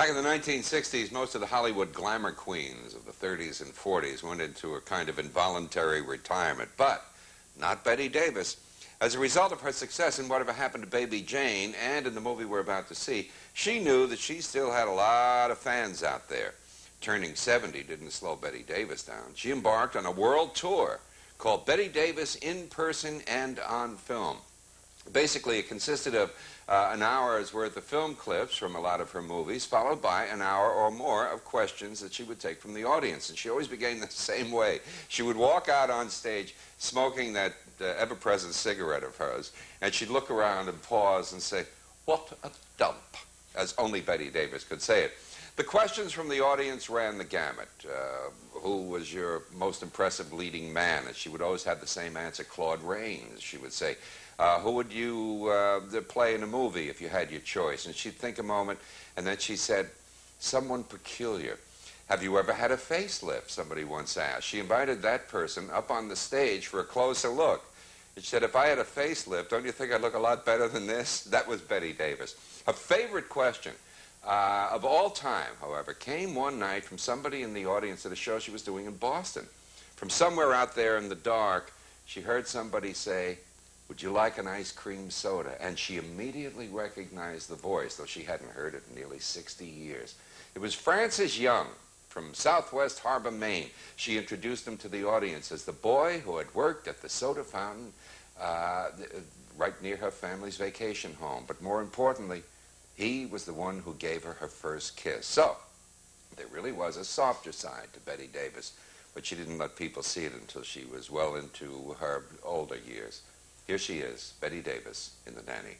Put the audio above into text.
Back in the 1960s, most of the Hollywood glamour queens of the 30s and 40s went into a kind of involuntary retirement, but not Bette Davis. As a result of her success in Whatever Happened to Baby Jane and in the movie we're about to see, she knew that she still had a lot of fans out there. Turning 70 didn't slow Bette Davis down. She embarked on a world tour called Bette Davis in Person and on Film. Basically, it consisted of an hour's worth of film clips from a lot of her movies, followed by an hour or more of questions that she would take from the audience. And she always began the same way. She would walk out on stage smoking that ever-present cigarette of hers, and she'd look around and pause and say, "What a dump," as only Bette Davis could say it. The questions from the audience ran the gamut. Who was your most impressive leading man? And she would always have the same answer, Claude Rains, she would say. Who would you play in a movie if you had your choice? And she'd think a moment, and then she said, someone peculiar. Have you ever had a facelift? Somebody once asked. She invited that person up on the stage for a closer look. She said, if I had a facelift, don't you think I'd look a lot better than this? That was Bette Davis. Her favorite question of all time, however, came one night from somebody in the audience at a show she was doing in Boston. From somewhere out there in the dark, she heard somebody say, "Would you like an ice cream soda?" And she immediately recognized the voice, though she hadn't heard it in nearly 60 years. It was Francis Young from Southwest Harbor, Maine. She introduced him to the audience as the boy who had worked at the soda fountain right near her family's vacation home. But more importantly, he was the one who gave her her first kiss. So, there really was a softer side to Bette Davis, but she didn't let people see it until she was well into her older years. Here she is, Bette Davis in The Nanny.